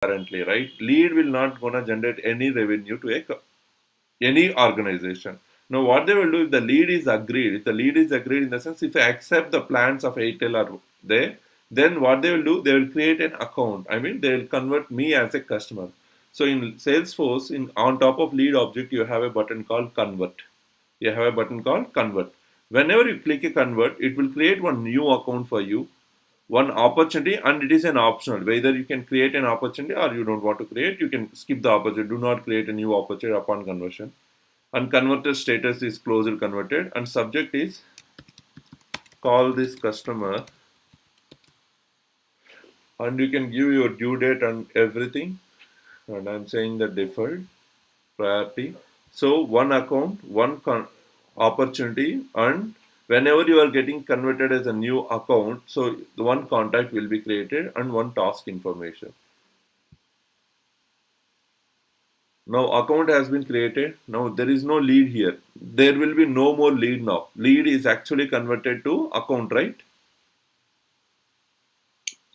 currently, right? Lead will not gonna generate any revenue to any organization. Now, what they will do if the lead is agreed, if the lead is agreed in the sense if I accept the plans of Airtel are there, then what they will do, they will create an account. I mean, they will convert me as a customer. So in Salesforce, in on top of lead object, you have a button called convert. You have a button called convert. Whenever you click a convert, it will create one new account for you, one opportunity, and it is an optional. Whether you can create an opportunity or you don't want to create, you can skip the opportunity. Do not create a new opportunity upon conversion. And converter status is closed converted, and subject is call this customer, and you can give your due date and everything. And I'm saying the deferred priority. So one account, one opportunity, and whenever you are getting converted as a new account, so the one contact will be created and one task information. Now account has been created. Now there is no lead here. There will be no more lead now. Lead is actually converted to account, right?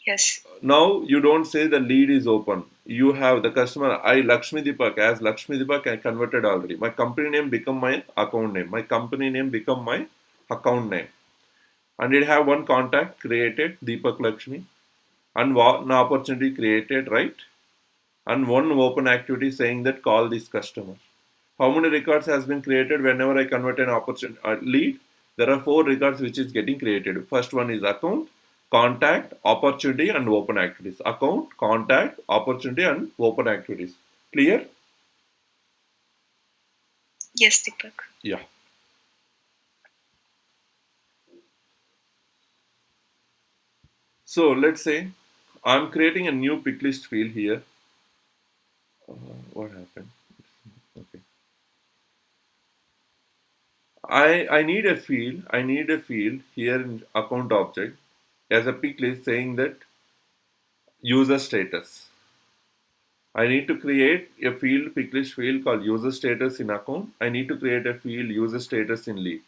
Yes. Now you don't say the lead is open. You have the customer, I Lakshmi Deepak, as Lakshmi Deepak I converted already. My company name become my account name. My company name become my account name. And it have one contact created, Deepak Lakshmi, and one opportunity created, right? And one open activity saying that call this customer. How many records has been created whenever I convert an opportunity lead? There are 4 records which is getting created. First one is account, contact, opportunity, and open activities. Account, contact, opportunity, and open activities. Clear? Yes, Deepak. Yeah. So let's say I'm creating a new picklist field here. What happened? Okay. I need a field. I need a field here in account object as a picklist saying that user status. I need to create a field, Picklist field called user status in account. I need to create a field user status in lead.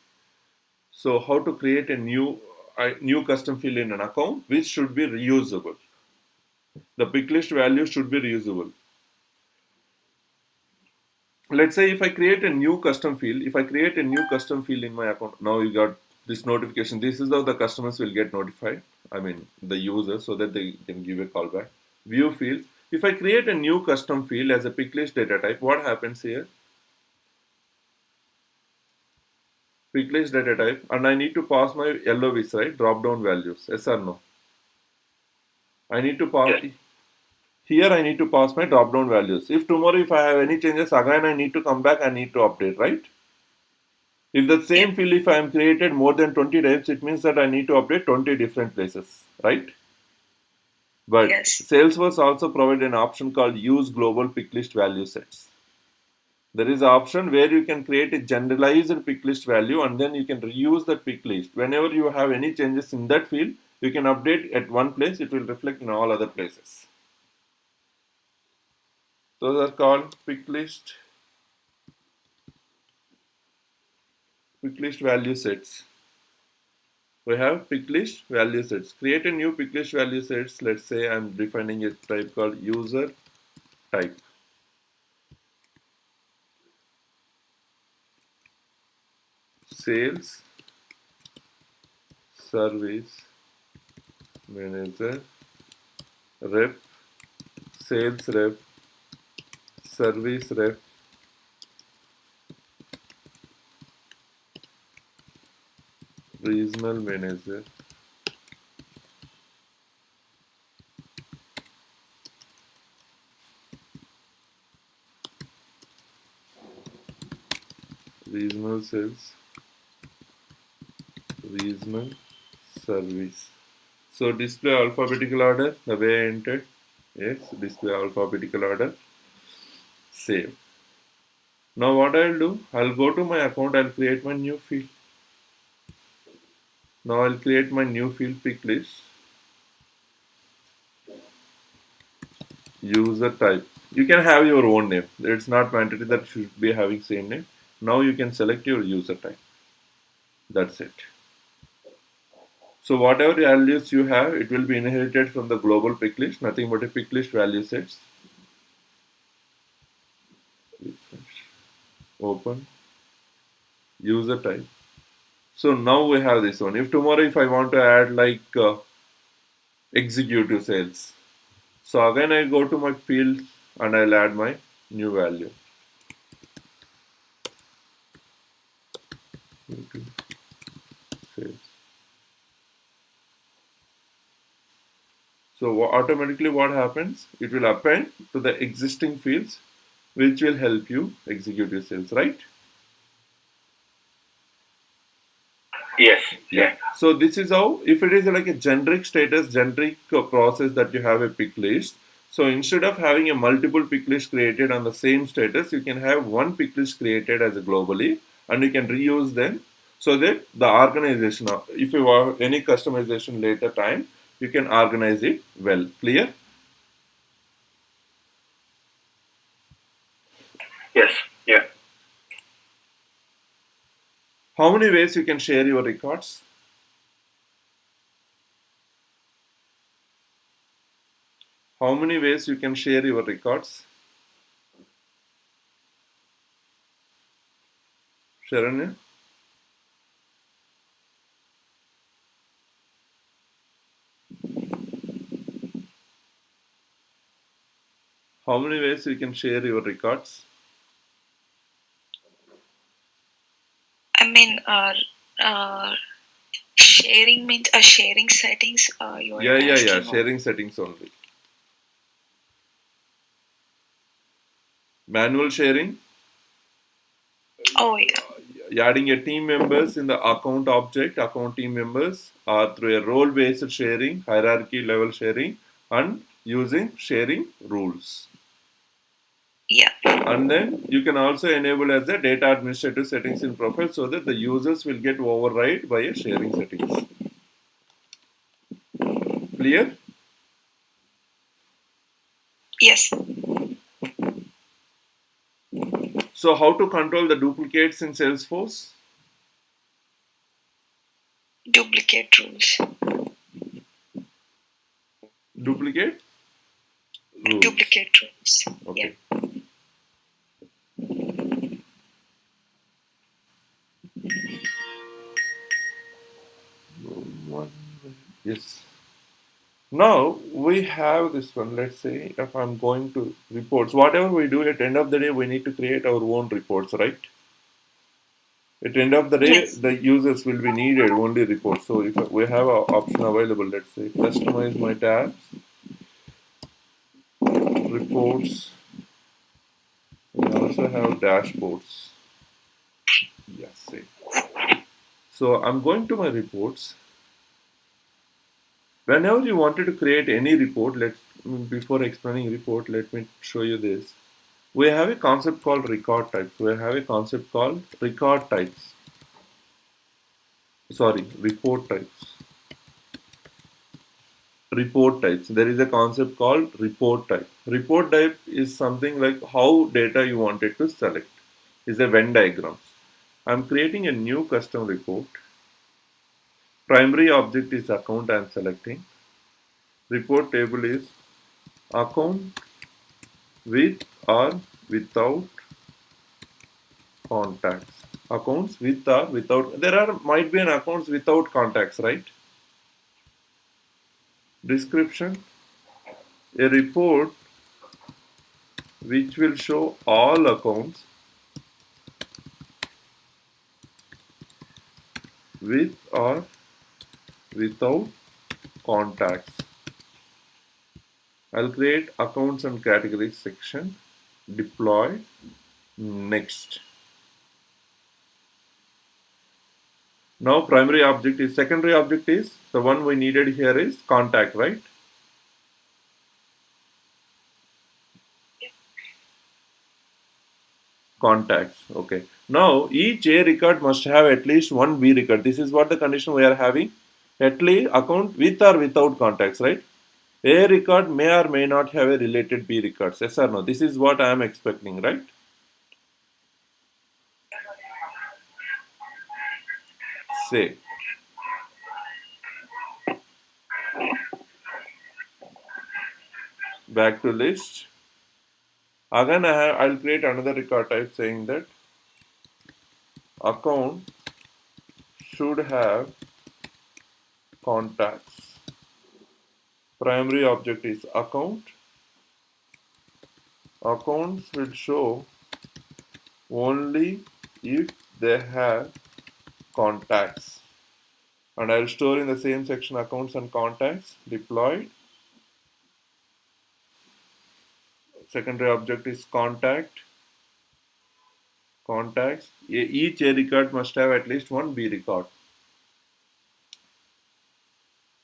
So how to create a new custom field in an account which should be reusable. The Picklist value should be reusable. Let's say if I create a new custom field, in my account, now you got this notification. This is how the customers will get notified. I mean the user, so that they can give a callback. View fields. If I create a new custom field as a Picklist data type, what happens here? Picklist data type, and I need to pass my LOVs, right? Drop-down values, yes or no? I need to pass here. I need to pass my drop-down values. If tomorrow, if I have any changes, again I need to come back. I need to update, right? If the same field, if I am created more than 20 times, it means that I need to update 20 different places, right? But Yes. Salesforce also provide an option called Use Global Picklist Value Sets. There is an option where you can create a generalized pick list value and then you can reuse that pick list. Whenever you have any changes in that field, you can update at one place, it will reflect in all other places. Those are called pick list value sets. We have pick list value sets. Create a new pick list value sets. Let's say I'm defining a type called user type. Sales service manager rep, sales rep, service rep, regional manager, regional sales, regional service. So display alphabetical order, the way I entered. Yes, display alphabetical order. Save. Now what I'll do, I'll go to my account, I'll create my new field. Now I'll create my new field pick list. User type. You can have your own name. It's not mandatory that you should be having same name. Now you can select your user type. That's it. So whatever values you have, it will be inherited from the global pick list, nothing but a pick list value sets. refresh, open, user type. So now we have this one. If tomorrow if I want to add like executive sales, so again I go to my field and I'll add my new value. Sales. So automatically what happens? It will append to the existing fields which will help you execute your sales, right? Yes. Yeah. So this is how, if it is like a generic status, generic process that you have a pick list. So instead of having a multiple pick list created on the same status, you can have one pick list created as a globally, and you can reuse them so that the organization, if you want any customization later time, you can organize it well. Clear? Yes. Yeah. How many ways you can share your records? How many ways you can share your records? Sharon? How many ways you can share your records? I mean, sharing means sharing settings. You are Yeah. asking. Sharing settings only. Manual sharing, Oh yeah. adding a team members in the account object, account team members, through a role-based sharing, hierarchy level sharing, and using sharing rules. Yeah. And then you can also enable as a data administrative settings in profile so that the users will get override by a sharing settings. Clear? Yes. So how to control the duplicates in Salesforce? Duplicate rules. Duplicate rules. Duplicate rules. Okay. Yeah. Yes. Now we have this one. Let's say if I'm going to reports, whatever we do at the end of the day, we need to create our own reports, right? At the end of the day, Yes. the users will be needed only reports. So if we have an option available, let's say customize my tabs, reports. We also have dashboards. Yes, say. So I'm going to my reports. Whenever you wanted to create any report, before explaining report, let me show you this. We have a concept called record types. We have a concept called record types. Sorry, report types. Report types. There is a concept called report type. Report type is something like how data you wanted to select. Is a Venn diagram. I'm creating a new custom report. Primary object is account I'm selecting. Report table is account with or without contacts. Accounts with or without. There are might be an accounts without contacts, right? Description: a report which will show all accounts with or without contacts. I'll create accounts and categories section. Deploy. Next. Now primary object is secondary object is the one we needed here is contact, right? Contacts. Okay. Now each A record must have at least one B record. This is what the condition we are having. At least account with or without contacts, right? A record may or may not have a related B records. Yes or no? This is what I am expecting, right? Say. Back to list. Again, I'll create another record type saying that account should have contacts. Primary object is account. Accounts will show only if they have contacts. And I'll store in the same section accounts and contacts deployed. Secondary object is contact. Contacts. Each A record must have at least one B record.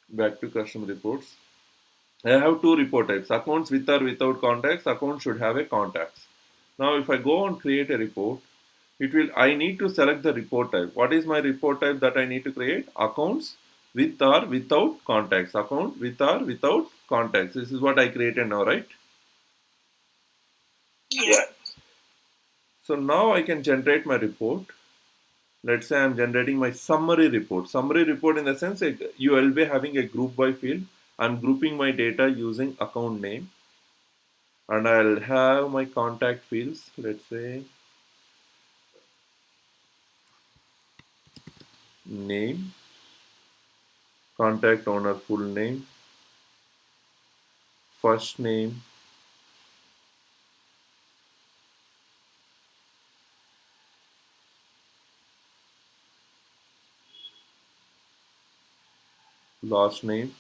Back to custom reports. I have two report types. Accounts with or without contacts. Accounts should have a contacts. Now if I go and create a report, I need to select the report type. What is my report type that I need to create? Accounts with or without contacts. Account with or without contacts. This is what I created now, right? Yes. So now I can generate my report. Let's say I'm generating my summary report. Summary report in the sense that you will be having a group by field. I'm grouping my data using account name. And I'll have my contact fields. Let's say name, contact owner full name, first name, last name,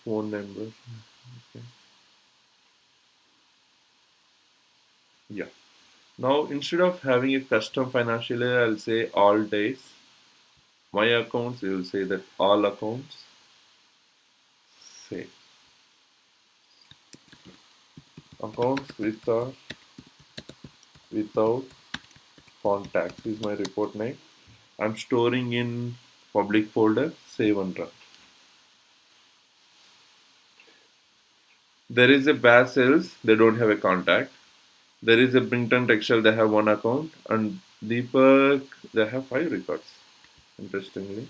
phone number. Okay. Yeah. Now instead of having a custom financial year, I'll say all days. My accounts, you will say that all accounts. Say accounts with or without contacts is my report name. I'm storing in public folder, save and run. There is a batch sales, they don't have a contact. There is a Brington Textile, they have one account, and Deepak, they have 5 records. Interestingly,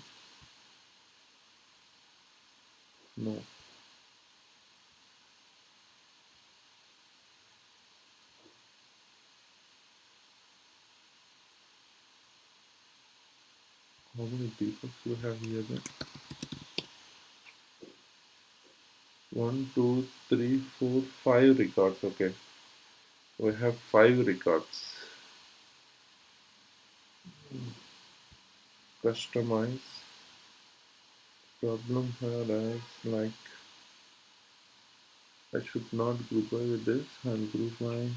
no. How many Deepaks you have here then? 1, 2, 3, 4, 5 records. Okay, we have 5 records. Customize. Problem here is like I should not group by with this and group my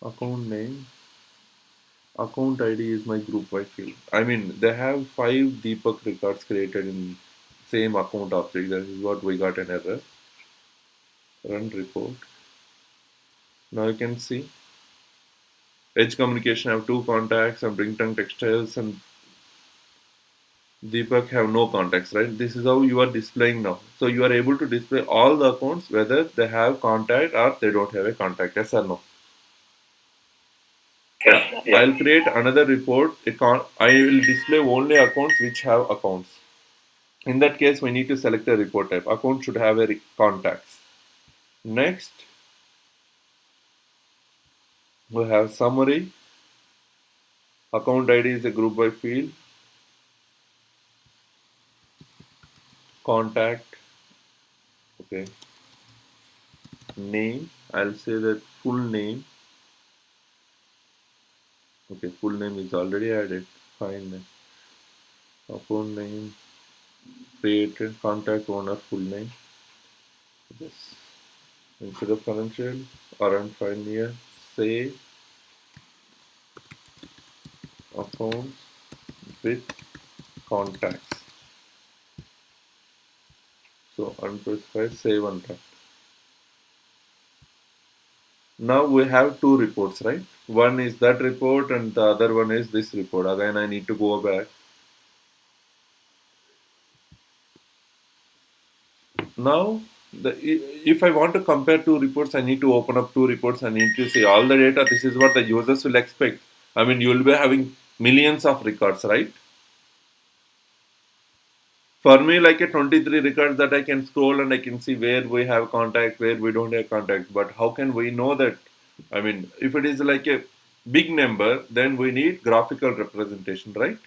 account name. Account ID is my group by field. I mean, they have 5 Deepak records created in same account object. That is what we got an error. Run report. Now you can see Edge Communication have 2 contacts and Brington Textiles and Deepak have no contacts, right? This is how you are displaying now. So you are able to display all the accounts whether they have contact or they don't have a contact. Yes or no? Yes. Yeah. I'll create another report. I will display only accounts which have accounts. In that case, we need to select a report type. Account should have a contacts. Next, we have summary. Account ID is a group by field. Contact. Okay. Name. I'll say that full name. Okay, full name is already added. Fine. Account name. Created. Contact owner full name. Yes. Instead of financial, around fine here. Say accounts with contacts. So unspecified, save and run. Now we have 2 reports, right? One is that report and the other one is this report. Again, I need to go back. Now, if I want to compare 2 reports, I need to open up 2 reports. I need to see all the data. This is what the users will expect. I mean, you will be having millions of records, right? For me, like a 23 records that I can scroll and I can see where we have contact, where we don't have contact. But how can we know that? I mean, if it is like a big number, then we need graphical representation, right?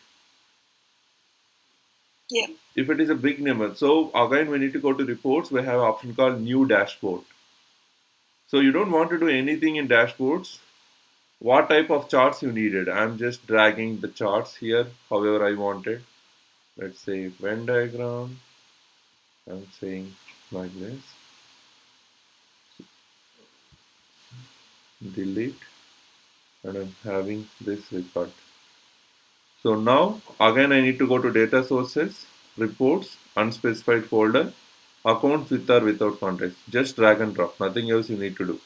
Yeah. If it is a big number, so again we need to go to reports. We have an option called new dashboard. So you don't want to do anything in dashboards. What type of charts you needed? I'm just dragging the charts here, however I wanted. Let's say Venn diagram. I'm saying like this. Delete, and I'm having this record. So now again I need to go to data sources, reports, unspecified folder, accounts with or without context. Just drag and drop. Nothing else you need to do.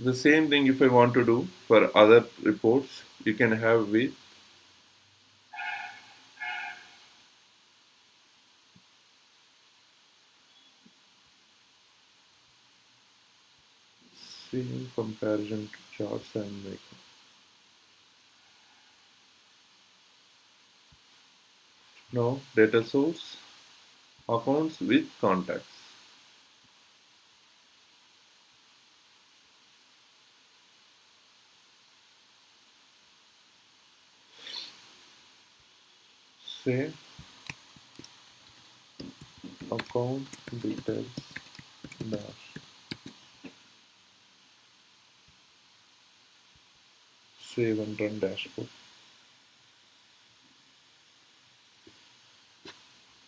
The same thing if I want to do for other reports, you can have with same comparison to charts I'm making. Now data source, accounts with contacts. Say account details dash save and run dashboard.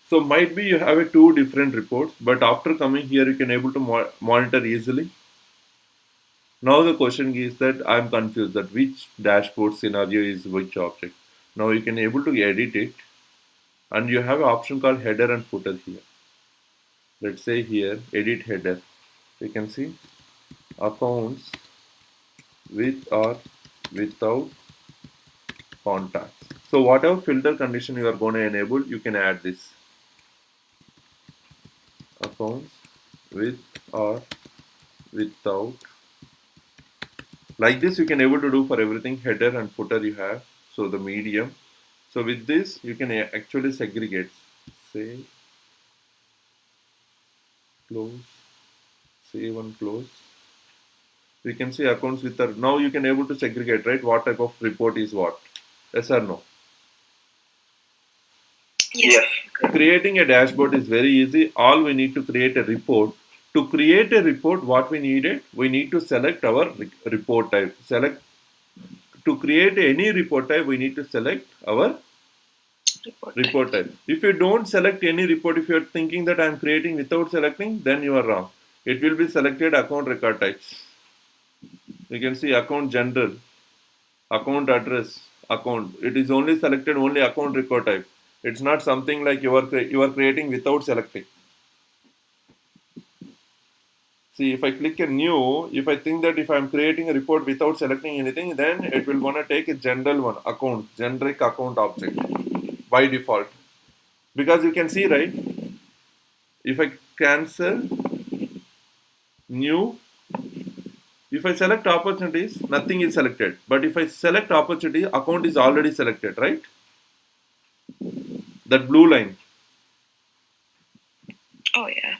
So might be you have a two different reports, but after coming here you can able to monitor easily. Now the question is that I'm confused that which dashboard scenario is which object. Now you can able to edit it, and you have an option called header and footer here. Let's say here edit header. You can see accounts with or without contacts. So whatever filter condition you are going to enable, you can add this accounts with or without. Like this you can able to do for everything, header and footer you have. So the medium. So with this you can actually segregate. Say close, save and close. We can see accounts with or now you can able to segregate, right? What type of report is what? Yes or no? Yes. Creating a dashboard is very easy. All we need to create a report. To create a report, what we needed, we need to select our report type. Select to create any report type, we need to select our report type. If you don't select any report, if you are thinking that I am creating without selecting, then you are wrong. It will be selected account record types. You can see account general, account address, account. It is only selected only account record type. It's not something like you are creating without selecting. See, if I click a new, if I think that if I'm creating a report without selecting anything, then it will gonna take a general one, account, generic account object by default. Because you can see, right? If I cancel new, if I select opportunities, nothing is selected. But if I select opportunity, account is already selected, right? That blue line. Oh yeah.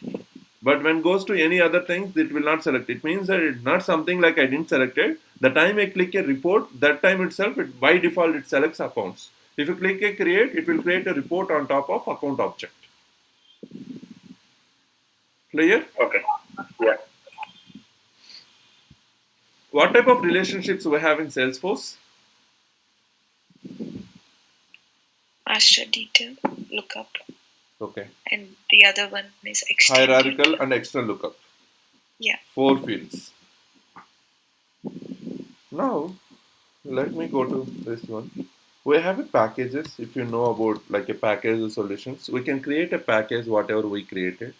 But when goes to any other things, it will not select. It means that it's not something like I didn't select it. The time I click a report, that time itself, by default, it selects accounts. If you click a create, it will create a report on top of account object. Clear? Okay. Yeah. What type of relationships we have in Salesforce? Master detail lookup, Okay. and the other one is extended. Hierarchical and extra lookup. Yeah. 4 fields. Now, let me go to this one. We have a packages. If you know about like a package solutions, we can create a package whatever we created.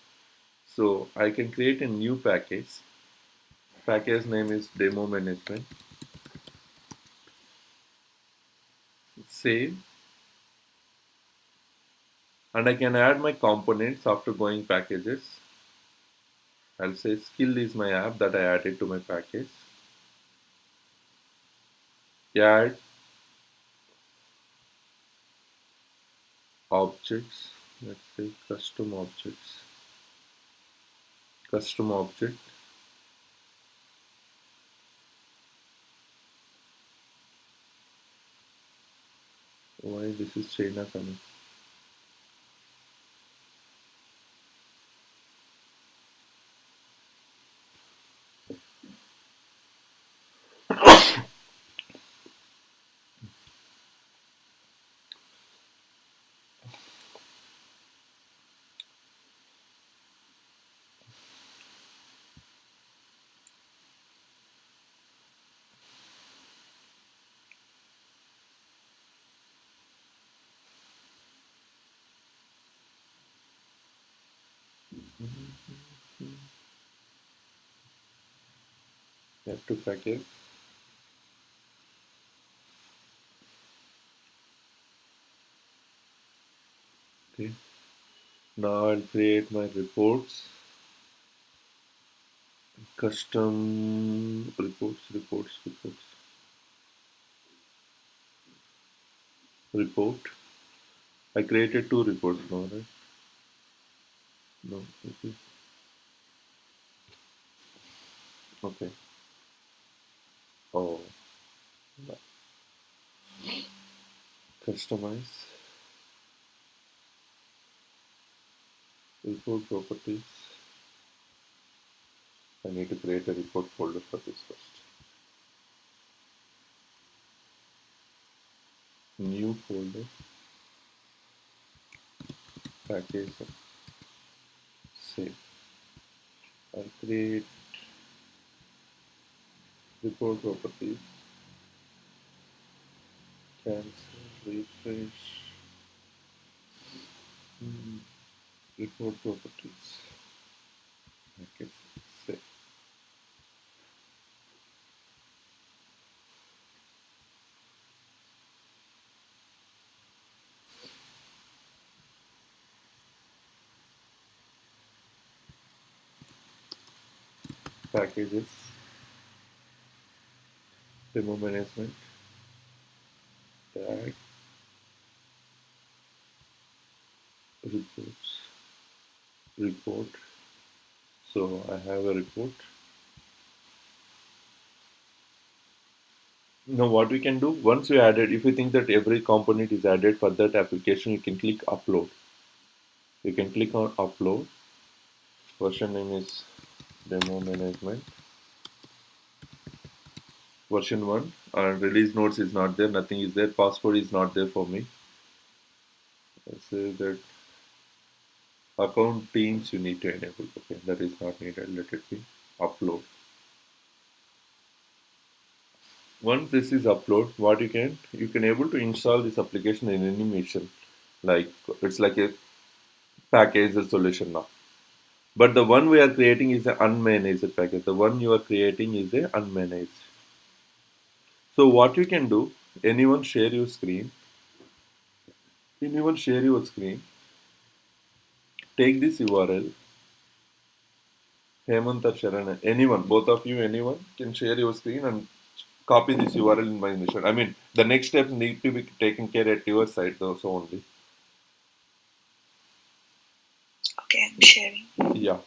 So I can create a new package. Package name is demo management. Save. And I can add my components after going packages. I'll say skill is my app that I added to my package. Add objects. Let's say custom objects. Custom object. Why this is China coming? Have to package. Okay. Now I'll create my reports. Custom reports. Report. I created 2 reports now, right? No. Okay. Okay. Oh. Customize. Report properties. I need to create a report folder for this first. New folder. Package. Save. I'll create report properties. Cancel. Refresh. Report properties. Package. Save. Packages. Demo management. Tag. Reports. Report. So I have a report. Now what we can do, once you added, if you think that every component is added for that application, you can click upload. You can click on upload. Version name is demo management. Version 1 and release notes is not there, nothing is there, password is not there for me. I say that account teams you need to enable. Okay, that is not needed, let it be. Upload. Once this is upload, what you can able to install this application in any machine. Like it's like a packaged solution now. But the one we are creating is an unmanaged package. The one you are creating is a unmanaged. So what you can do, anyone share your screen. Anyone share your screen. Take this URL. Hemant or Sharan, anyone, both of you, anyone can share your screen and copy this URL in my mission. I mean, the next steps need to be taken care at your side, though, so only. Okay, I'm sharing. Yeah.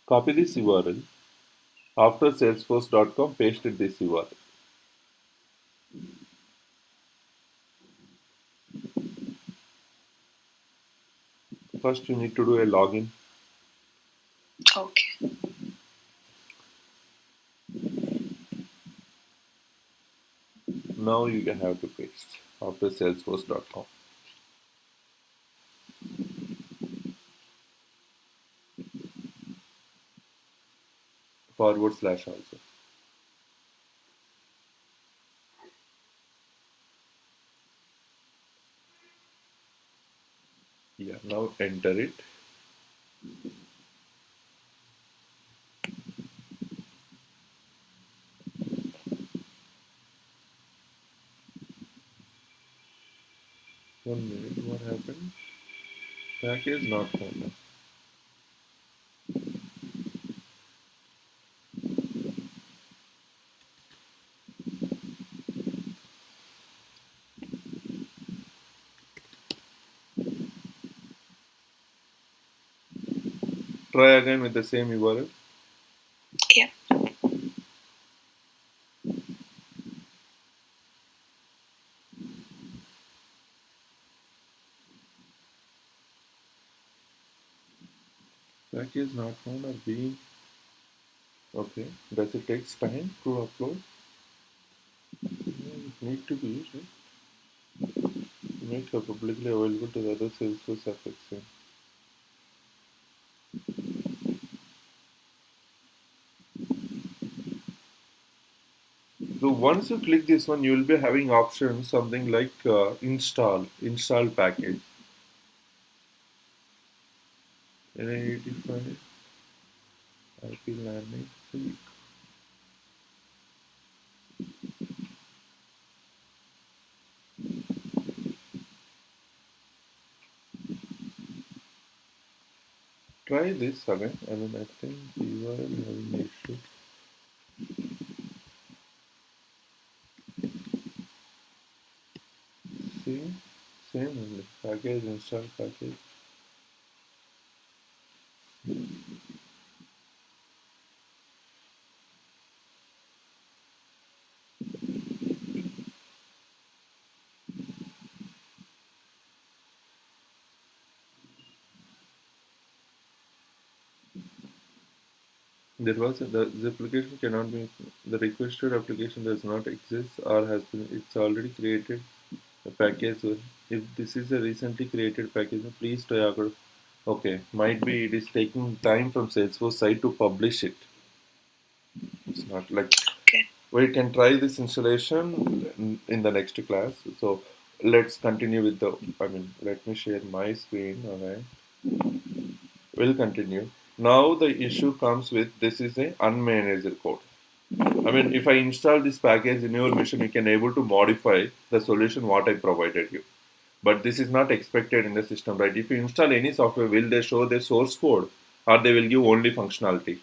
Copy this URL. After salesforce.com, paste it this URL. First, you need to do a login. Okay. Now you can have to paste after salesforce.com. / also. Yeah, now enter it. 1 minute. What happened? Package not found. Try again with the same URL. Yeah. Package not found or being. Okay. Does it take time to upload? It need to be, right? Make it publicly available to the other Salesforce apps. So once you click this one, you will be having options something like install package. NA85 IP landing. Try this again. I mean, I think the URL having an issue. See, same only. Package install package. There was the application cannot be the requested application does not exist or has been it's already created a package. Or if this is a recently created package, please try agar. Okay, might be it is taking time from Salesforce side to publish it. It's not like Okay. we can try this installation in the next class. So let's continue with the. I mean, let me share my screen. Okay, we'll continue. Now the issue comes with this is a unmanaged code. I mean, if I install this package in your machine, you can able to modify the solution what I provided you. But this is not expected in the system, right? If you install any software, will they show the source code or they will give only functionality?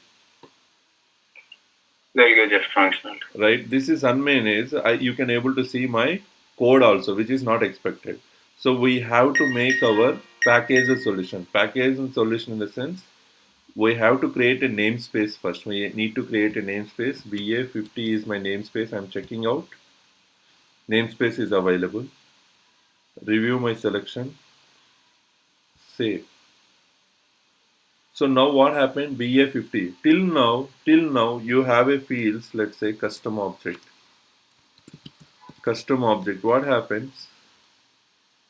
There you go, just functional. Right? This is unmanaged. You can able to see my code also, which is not expected. So we have to make our package a solution. Package and solution in the sense we have to create a namespace first. We need to create a namespace. BA50 is my namespace. I'm checking out. Namespace is available. Review my selection. Save. So now what happened? BA50. Till now, you have a fields. Let's say custom object. Custom object. What happens?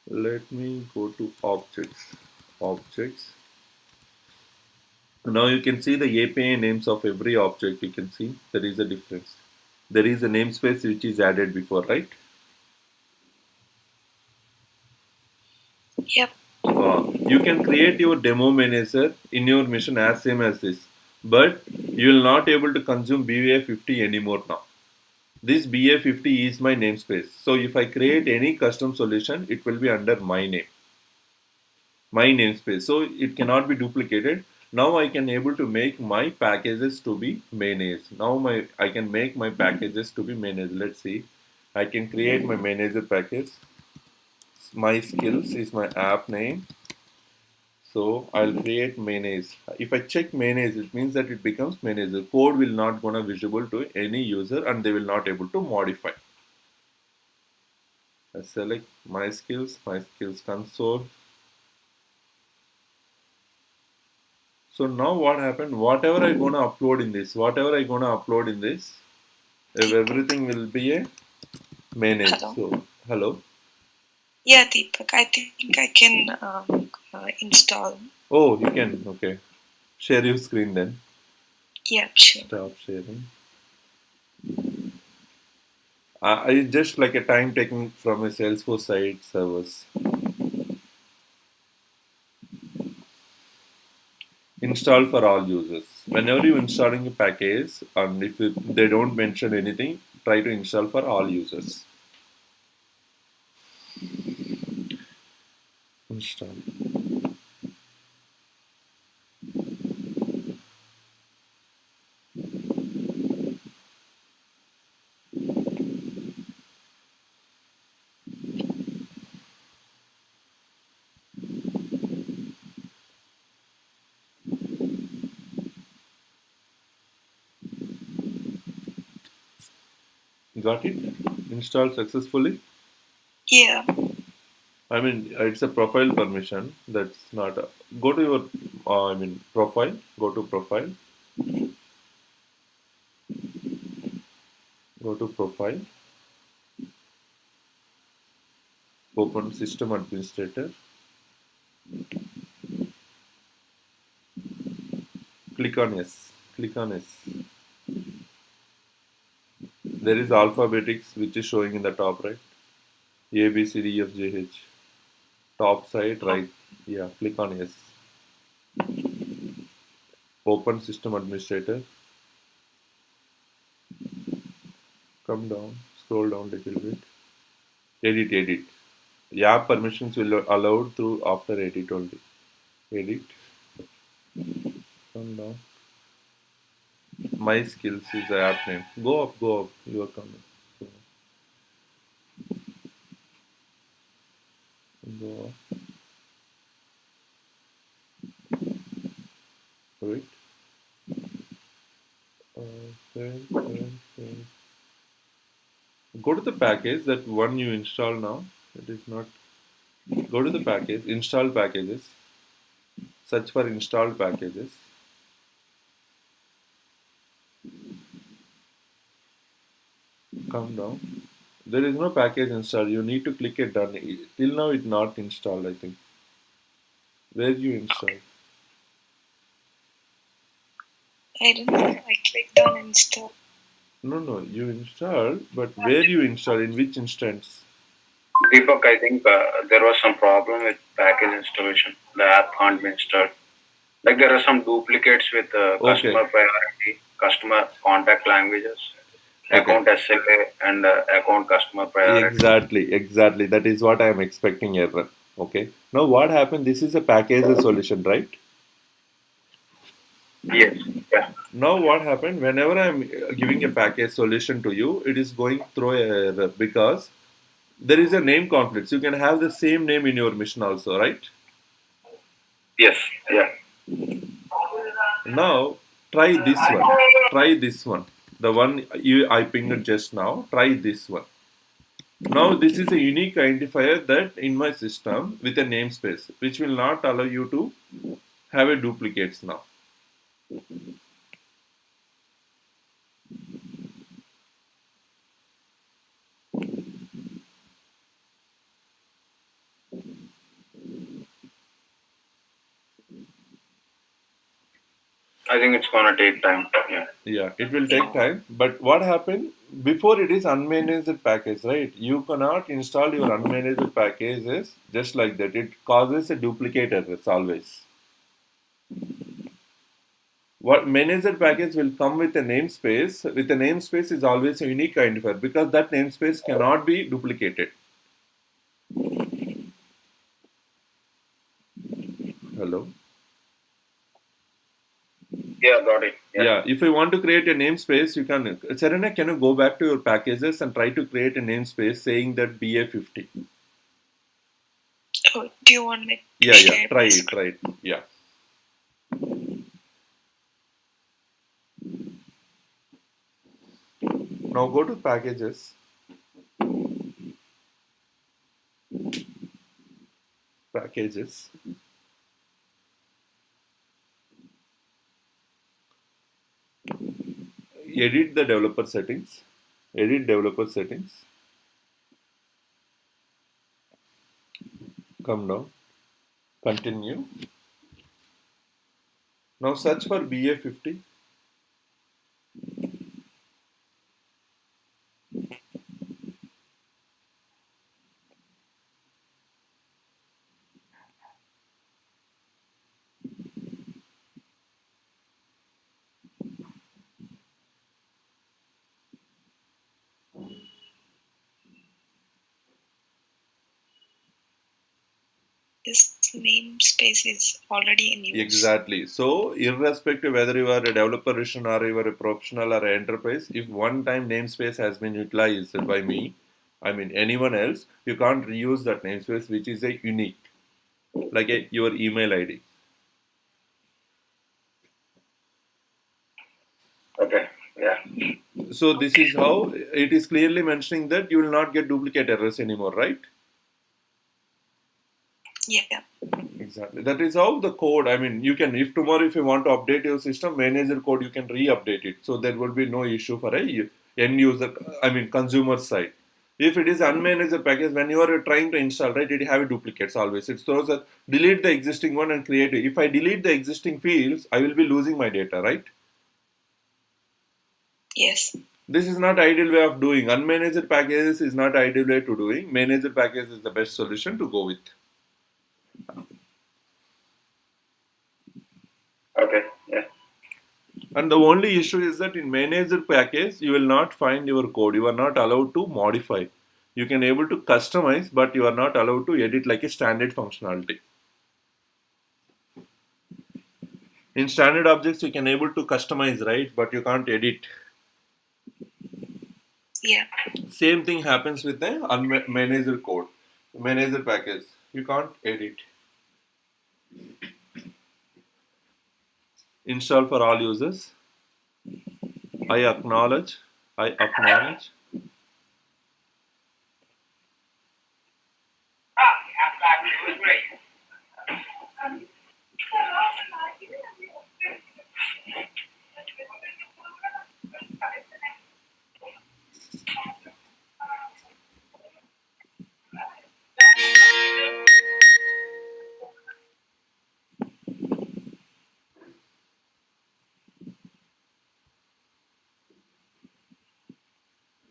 Let me go to objects. Objects. Now you can see the API names of every object. You can see there is a difference. There is a namespace which is added before, right? Yep. You can create your demo manager in your machine as same as this, but you will not able to consume BA50 anymore now. This BA50 is my namespace. So if I create any custom solution, it will be under my name, my namespace. So it cannot be duplicated. Now I can able to make my packages to be managed. Now I can make my packages to be managed. Let's see. I can create my manager package. My skills is my app name. So I'll create manage. If I check manage, it means that it becomes manager. Code will not gonna visible to any user and they will not able to modify. I select my skills console. So now what happened? Whatever I gonna upload in this, if everything will be a manage. Hello. So hello. Yeah, Deepak, I think I can install. Oh, you can. Okay. Share your screen then. Yeah, sure. Stop sharing. I just like a time taking from a Salesforce site servers. Install for all users. Whenever you installing a package, and if they don't mention anything, try to install for all users. install. Got it? Installed successfully. Yeah. I mean, it's a profile permission. That's not a. Go to your, profile. Go to profile. Go to profile. Open system administrator. Click on yes. Click on yes. There is alphabetics which is showing in the top right. A B C D E F G H. Top side right. Yeah. Click on yes. Open system administrator. Come down. Scroll down a little bit. Edit. Edit. Yeah. Permissions will allowed through after edit only. Edit. Come down. My skills is the app name. Go up. Go up. You are coming. Go up. Wait. Okay. Go to the package that one you install now. It is not. Go to the package. Install packages. Search for installed packages. Come down. There is no package installed. You need to click it done. Till now it's not installed, I think. Where you install? I don't know. I clicked on install. No, you installed, but where you install? In which instance? Deepak, I think there was some problem with package installation. The app can't be installed. Like there are some duplicates with customer priority, customer contact languages, account SLA, and account customer priority. Exactly. That is what I am expecting error. Okay. Now what happened? This is a package solution, right? Yes. Yeah. Now what happened? Whenever I'm giving a package solution to you, it is going through a error because there is a name conflict. You can have the same name in your mission also, right? Yes. Yeah. Now try this one. Try this one. The one I pinged just now. Try this one. Now this is a unique identifier that in my system with a namespace, which will not allow you to have a duplicates now. I think it's gonna take time. Yeah. Yeah, it will take time. But what happened before it is unmanaged package, right? You cannot install your unmanaged packages just like that. It causes a duplicate errors always. What managed package will come with a namespace. With a namespace is always a unique identifier because that namespace cannot be duplicated. Hello. Yeah, got it. Yeah, if you want to create a namespace, you can. Serena, can you go back to your packages and try to create a namespace saying that BA50? Oh, do you want me to Yeah, share try my it, screen? try it. Yeah. Now go to packages. Packages. Edit the developer settings. Edit developer settings. Come down. Continue. Now search for BA50. this namespace is already in use. Exactly. So, irrespective whether you are a developer version or you are a professional or an enterprise, if one time namespace has been utilized by me, I mean anyone else, you can't reuse that namespace, which is a unique, like your email ID. Okay. Yeah. So this is how it is clearly mentioning that you will not get duplicate errors anymore, right? Yeah. Exactly. That is how the code, I mean, you can, if tomorrow if you want to update your system, manager code, you can re-update it. So there will be no issue for a end user, I mean, consumer side. If it is unmanaged package, when you are trying to install, right, it have duplicates always. It throws a delete the existing one and create it. If I delete the existing fields, I will be losing my data, right? Yes. This is not ideal way of doing. Unmanaged packages is not ideal way to doing. Managed package is the best solution to go with. Okay. Yeah. And the only issue is that in managed package, you will not find your code. You are not allowed to modify. You can able to customize, but you are not allowed to edit like a standard functionality. In standard objects, you can able to customize, right? But you can't edit. Yeah. Same thing happens with the unmanaged code. Managed package. You can't edit. Install for all users. I acknowledge. I acknowledge.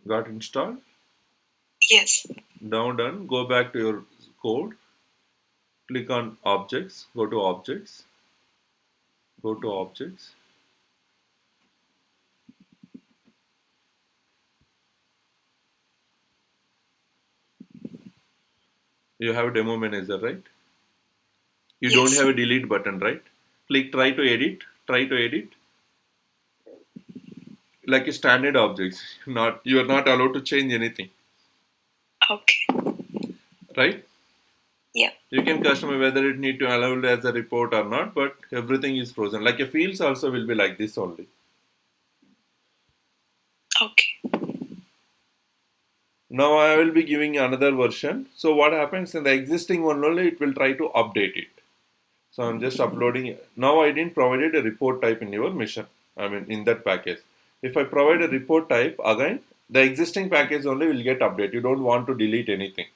Got installed. Yes. Now done. Go back to your code. Click on objects. Go to objects. Go to objects. You have a demo manager, right? You don't Yes. have a delete button, right? Click try to edit. Try to edit. Like a standard objects. Not you are not allowed to change anything, Okay. right? Yeah. You can customize whether it need to allow it as a report or not, but everything is frozen. Like a fields also will be like this only. Okay. Now I will be giving another version. So what happens in the existing one only, it will try to update it. So I'm just uploading. Now I didn't provide a report type in your mission. I mean in that package. If I provide a report type again, the existing package only will get updated. You don't want to delete anything.